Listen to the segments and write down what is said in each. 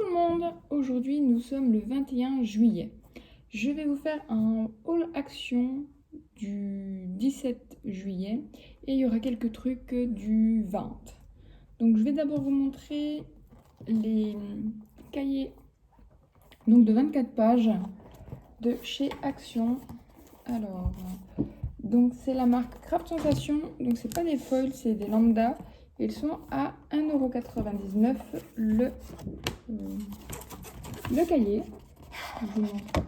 tout le monde, aujourd'hui nous sommes le 21 juillet. Je vais vous faire un haul action du 17 juillet et il y aura quelques trucs du 20. Donc je vais d'abord vous montrer les cahiers donc de 24 pages de chez Action. Alors, donc c'est la marque Craft Sensation, donc c'est pas des foils, c'est des lambda. Ils sont à 1,99 € le cahier. Je vous montre.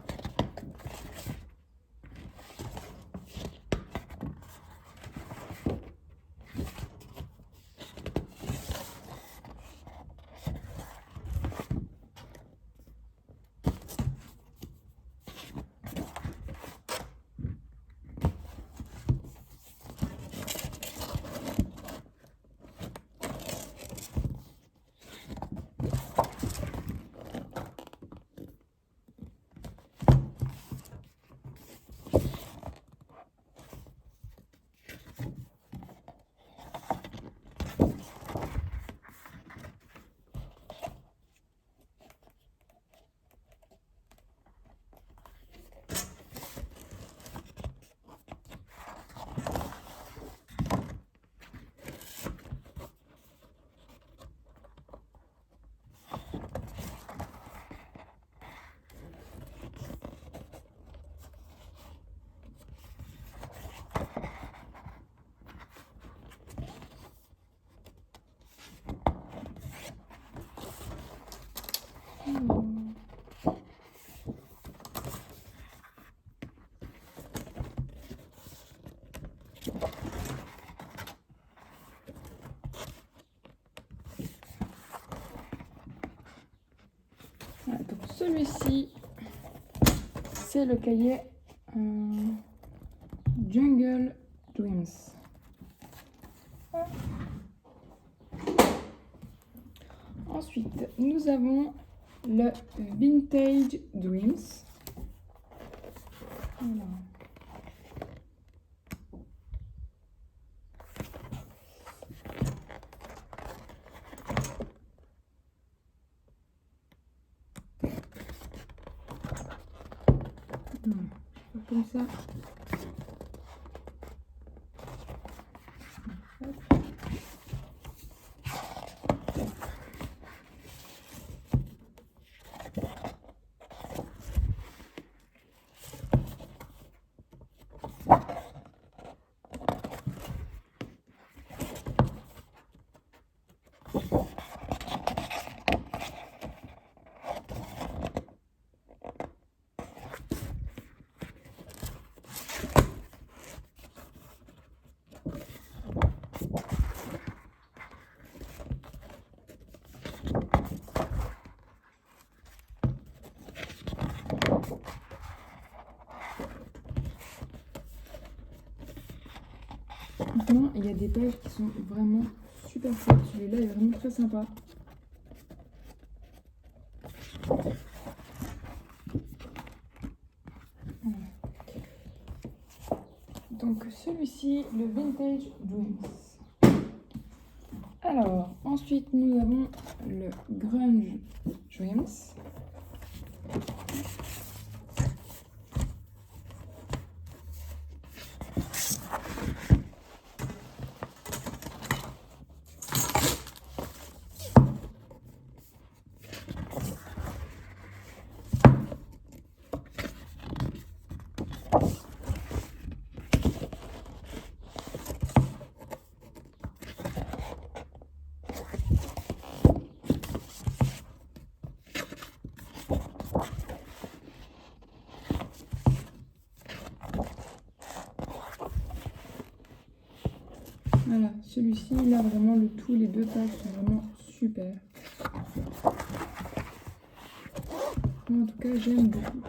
Voilà, donc celui-ci, c'est le cahier Jungle Dreams. Ensuite, nous avons le Vintage Dreams. Voilà. Comme ça. Maintenant, il y a des pages qui sont vraiment super chouettes. Celui-là est vraiment très sympa. Voilà. Donc celui-ci, le Vintage Dreams. Alors, ensuite nous avons le Grunge Dreams. Voilà, celui-ci, là vraiment les deux pages sont vraiment super. Moi, en tout cas, j'aime beaucoup.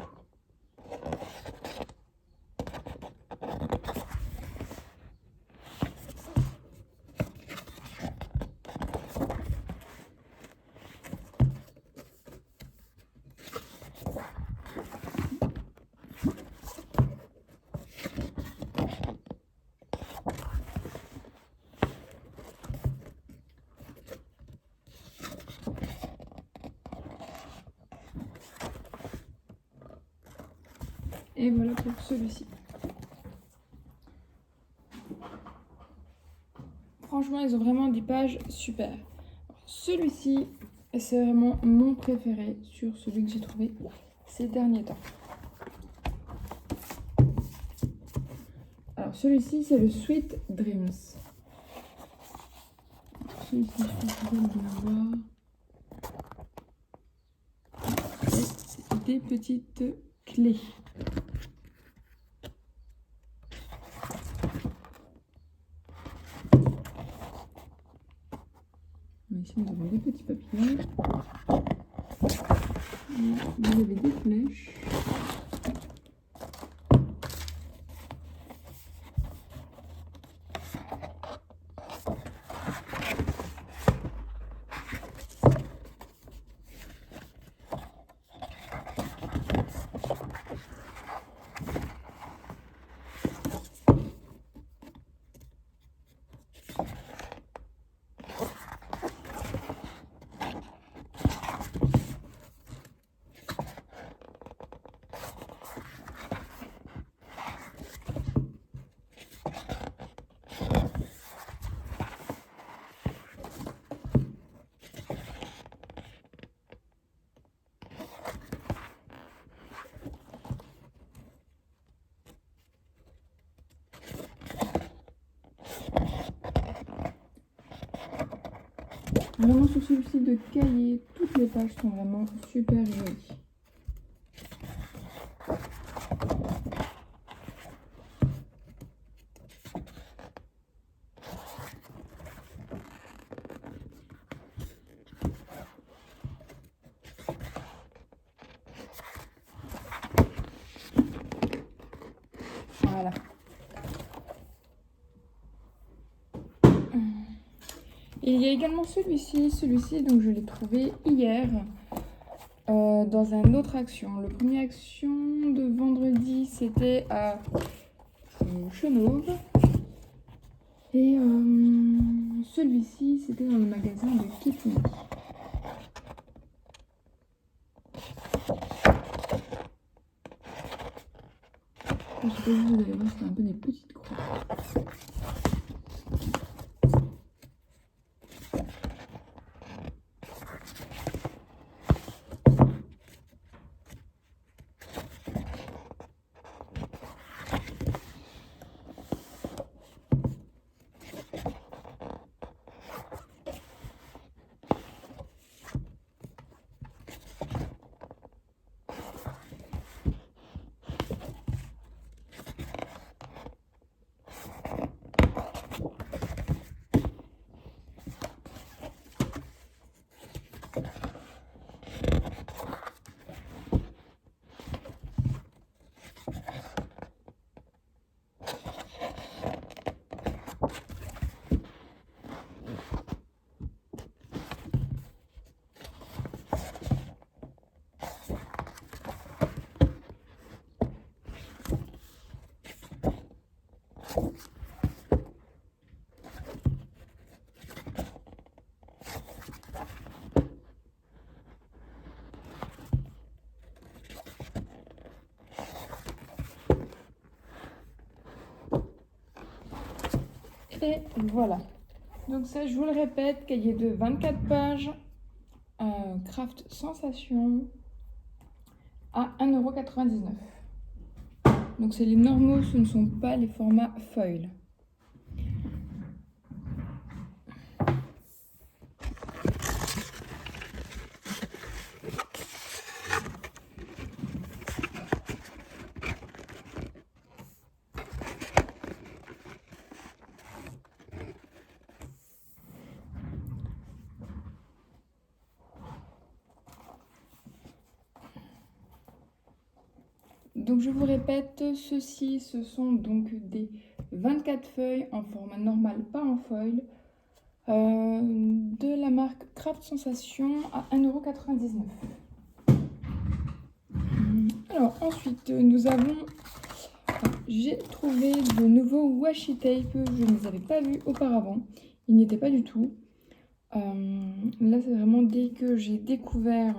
Et voilà pour celui-ci. Franchement, ils ont vraiment des pages super. Celui-ci, c'est vraiment mon préféré sur celui que j'ai trouvé ces derniers temps. Alors celui-ci, c'est le Sweet Dreams. Celui-ci, je pense que vous pouvez le voir. Et des petites clés. Ici, nous avons des petits papillons. Et vous avez des flèches. Vraiment sur celui-ci de cahier, toutes les pages sont vraiment super jolies. Voilà. Et il y a également celui-ci, donc je l'ai trouvé hier dans une autre action. Le premier action de vendredi, c'était à Chenauve. Et celui-ci, c'était dans le magasin de Kitty. Je sais pas si vous allez voir, c'est un peu des petites croix. Et voilà. Donc ça, je vous le répète, cahier de 24 pages, Craft Sensation, à 1,99 €. Donc c'est les normaux, ce ne sont pas les formats foil. Donc je vous répète, ceux-ci, ce sont donc des 24 feuilles en format normal, pas en foil, de la marque Craft Sensation à 1,99 €. Alors ensuite, j'ai trouvé de nouveaux washi tape, je ne les avais pas vus auparavant, ils n'y étaient pas du tout. Là c'est vraiment dès que j'ai découvert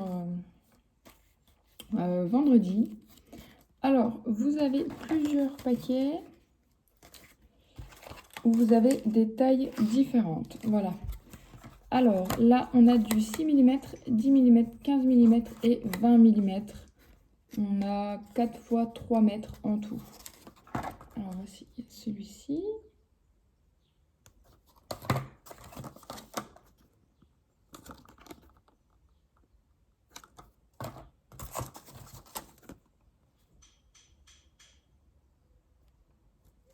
vendredi, Alors, vous avez plusieurs paquets où vous avez des tailles différentes. Voilà. Alors, là, on a du 6 mm, 10 mm, 15 mm et 20 mm. On a 4 fois 3 mètres en tout. Alors, voici celui-ci.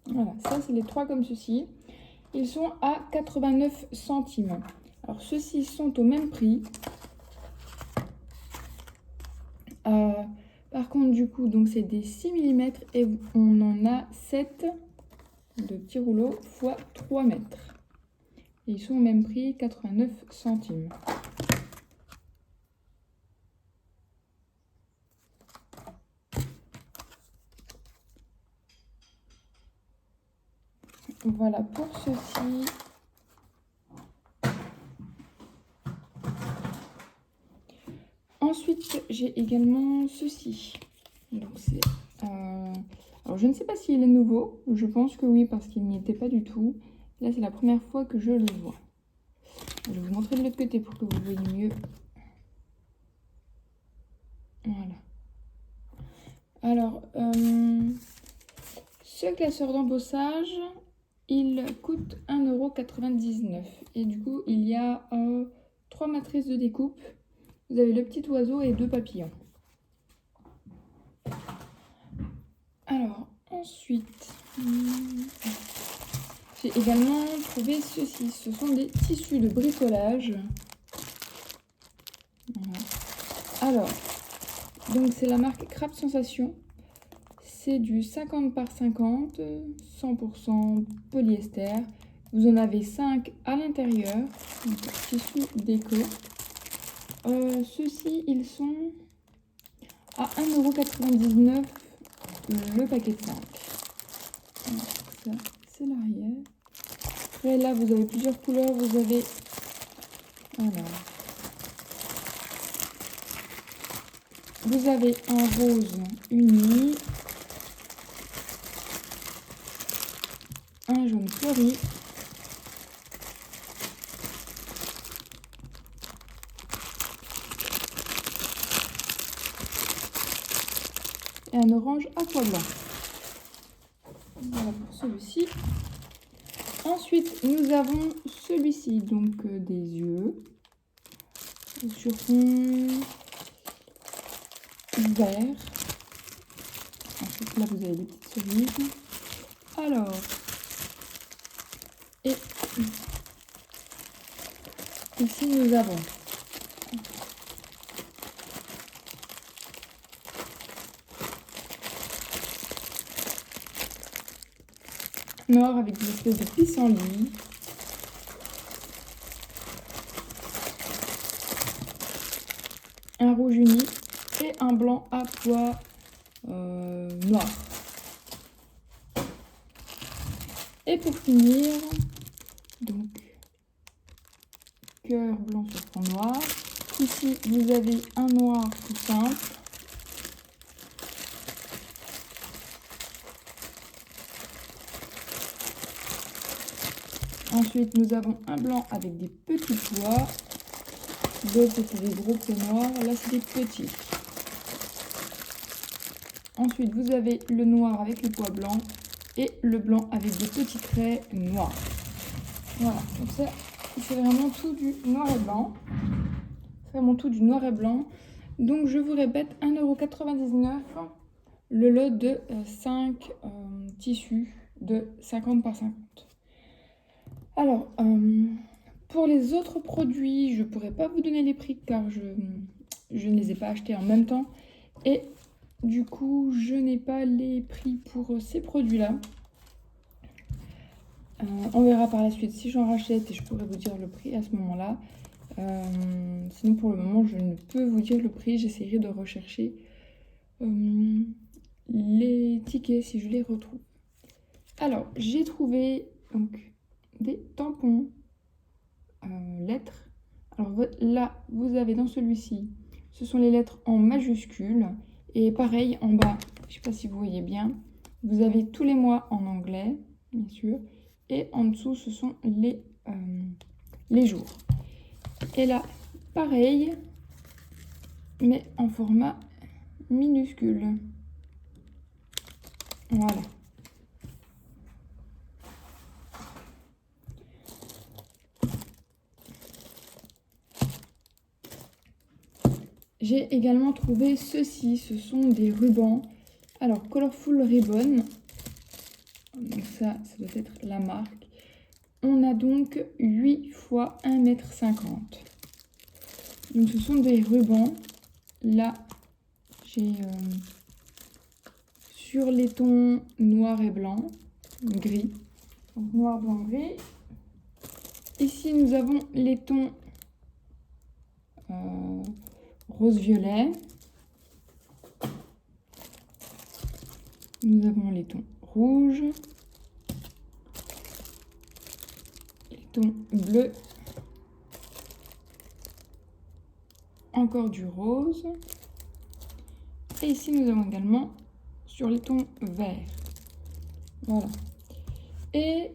Voilà, ça c'est les 3 comme ceci. Ils sont à 89 centimes. Alors ceux-ci sont au même prix. Par contre du coup, donc c'est des 6 mm et on en a 7 de petits rouleaux x 3 mètres. Et ils sont au même prix, 89 centimes. Voilà pour ceci. Ensuite, j'ai également ceci. Donc c'est, alors je ne sais pas s'il est nouveau. Je pense que oui parce qu'il n'y était pas du tout. Là, c'est la première fois que je le vois. Je vais vous montrer de l'autre côté pour que vous voyez mieux. Voilà. Alors, ce classeur d'embossage, il coûte 1,99 € et du coup, il y a 3 matrices de découpe. Vous avez le petit oiseau et 2 papillons. Alors, ensuite, j'ai également trouvé ceci. Ce sont des tissus de bricolage. Voilà. Alors, donc c'est la marque Craft Sensation. C'est du 50 par 50, 100% polyester. Vous en avez 5 à l'intérieur. Tissu déco. Ceux-ci, ils sont à 1,99 € le paquet de 5. Ça, c'est l'arrière. Après, là, vous avez plusieurs couleurs. Vous avez... Alors... Vous avez un rose uni, un jaune fleuri, et un orange aqua blanc. Voilà pour celui-ci. Ensuite, nous avons celui-ci, donc des yeux sur fond vert. Ensuite, là, vous avez des petites cerises. Alors, et ici, nous avons noir avec des espèces de pissenlit. Un rouge uni et un blanc à pois noir. Et pour finir, donc, cœur blanc sur fond noir. Ici, vous avez un noir tout simple. Ensuite, nous avons un blanc avec des petits pois. D'autres, c'est des gros pois noirs. Là, c'est des petits. Ensuite, vous avez le noir avec les pois blancs et le blanc avec des petits traits noirs. Voilà, donc ça, c'est vraiment tout du noir et blanc. C'est vraiment tout du noir et blanc. Donc, je vous répète, 1,99 € le lot de 5 tissus de 50 par 50. Alors, pour les autres produits, je ne pourrais pas vous donner les prix car je ne les ai pas achetés en même temps. Et du coup, je n'ai pas les prix pour ces produits-là. On verra par la suite si j'en rachète et je pourrais vous dire le prix à ce moment-là. Sinon, pour le moment, je ne peux vous dire le prix. J'essaierai de rechercher les tickets si je les retrouve. Alors, j'ai trouvé donc des tampons lettres. Alors là, vous avez dans celui-ci, ce sont les lettres en majuscules Et pareil, en bas, je ne sais pas si vous voyez bien, vous avez tous les mois en anglais, bien sûr. Et en dessous, ce sont les jours. Et là, pareil, mais en format minuscule. Voilà. J'ai également trouvé ceci, ce sont des rubans. Alors, Colorful Ribbon, donc ça doit être la marque. On a donc 8 fois 1,50 m. Donc ce sont des rubans. Là, j'ai sur les tons noir et blanc, gris. Donc noir, blanc, gris. Ici, nous avons les tons rose-violet. Nous avons les tons rouges, les tons bleus, encore du rose. Et ici, nous avons également sur les tons verts. Voilà. Et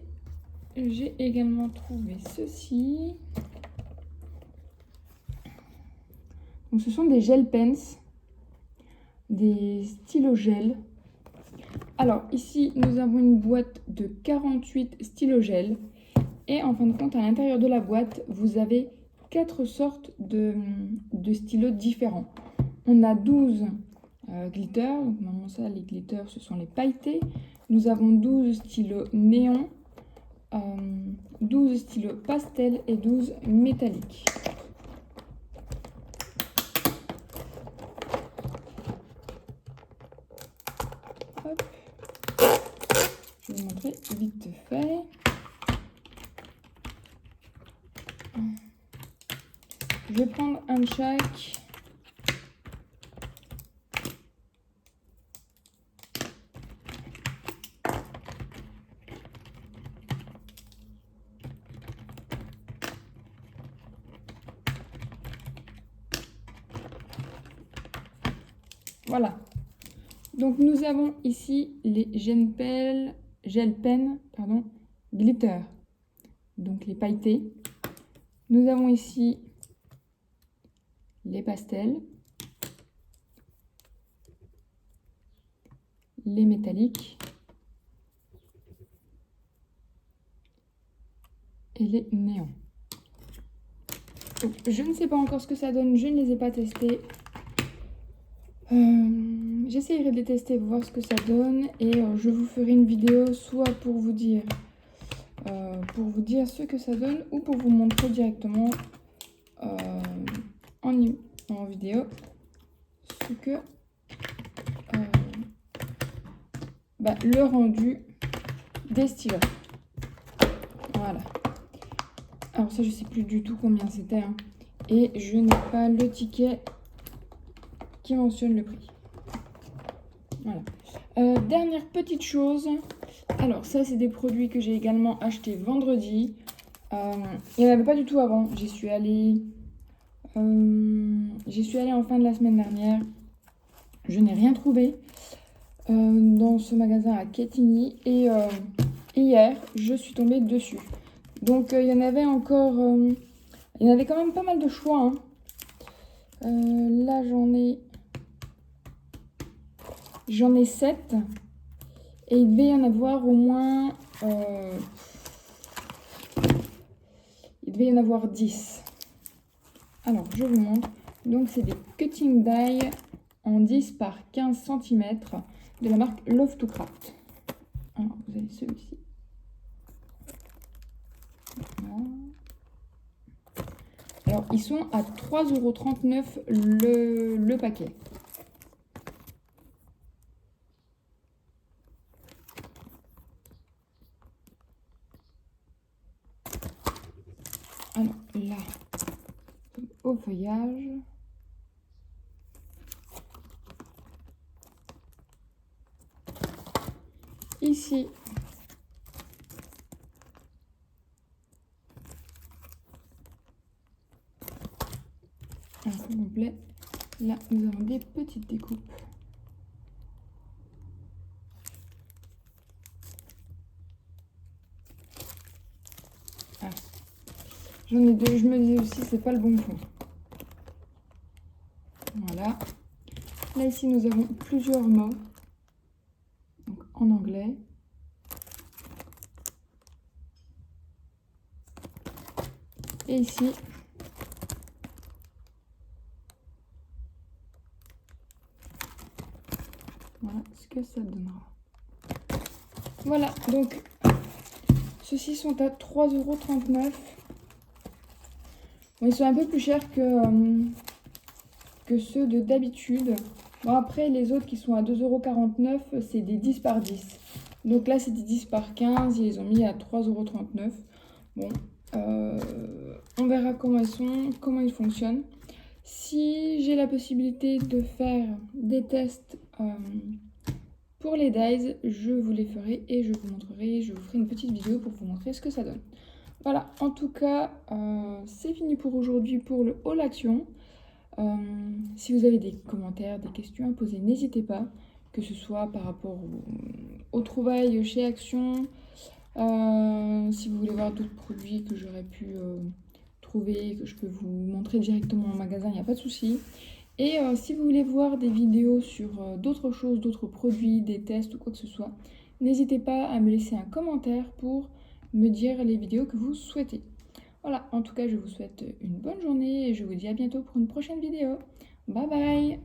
j'ai également trouvé ceci. Donc, ce sont des gel pens, des stylos gel. Alors ici, nous avons une boîte de 48 stylos gel. Et en fin de compte, à l'intérieur de la boîte, vous avez 4 sortes de stylos différents. On a 12 glitters. Donc normalement ça, les glitters, ce sont les pailletés. Nous avons 12 stylos néon, 12 stylos pastel et 12 métalliques. Hop. Je vais vous montrer vite fait. Je vais prendre un de chaque. Voilà. Donc nous avons ici les gel pen glitter, donc les pailletés. Nous avons ici les pastels, les métalliques et les néons. Donc, je ne sais pas encore ce que ça donne, je ne les ai pas testés. J'essaierai de les tester pour voir ce que ça donne et je vous ferai une vidéo soit pour vous dire ce que ça donne ou pour vous montrer directement en vidéo ce que le rendu des stylos. Voilà. Alors ça, je sais plus du tout combien c'était hein, et je n'ai pas le ticket qui mentionne le prix. Voilà. Dernière petite chose. Alors ça, c'est des produits que j'ai également achetés vendredi. Il n'y en avait pas du tout avant. J'y suis allée en fin de la semaine dernière. Je n'ai rien trouvé dans ce magasin à Quetigny. Et hier, je suis tombée dessus. Donc il y en avait encore... il y en avait quand même pas mal de choix. Hein. Là, j'en ai 7. Et il devait y en avoir au moins... il devait y en avoir 10. Alors, je vous montre. Donc, c'est des cutting die en 10 par 15 cm de la marque Love to Craft. Alors, vous avez celui-ci. Voilà. Alors, ils sont à 3,39 € le paquet. Alors, là, au feuillage. Ici, un complet. Là, nous avons des petites découpes J'en ai deux, je me dis aussi c'est pas le bon fond. Voilà. Là ici nous avons plusieurs mots, donc en anglais. Et ici, voilà ce que ça donnera. Voilà, donc ceux-ci sont à 3,39 €. Bon, ils sont un peu plus chers que ceux de d'habitude. Bon, après, les autres qui sont à 2,49 €, c'est des 10 par 10. Donc là, c'est des 10 par 15, ils les ont mis à 3,39 €. Bon, on verra comment ils sont, comment ils fonctionnent. Si j'ai la possibilité de faire des tests pour les dies, je vous les ferai et je vous montrerai, je vous ferai une petite vidéo pour vous montrer ce que ça donne. Voilà, en tout cas, c'est fini pour aujourd'hui pour le haul action. Si vous avez des commentaires, des questions à poser, n'hésitez pas, que ce soit par rapport aux trouvailles chez Action, si vous voulez voir d'autres produits que j'aurais pu trouver, que je peux vous montrer directement en magasin, il n'y a pas de souci. Et si vous voulez voir des vidéos sur d'autres choses, d'autres produits, des tests ou quoi que ce soit, n'hésitez pas à me laisser un commentaire pour me dire les vidéos que vous souhaitez. Voilà, en tout cas, je vous souhaite une bonne journée et je vous dis à bientôt pour une prochaine vidéo. Bye bye!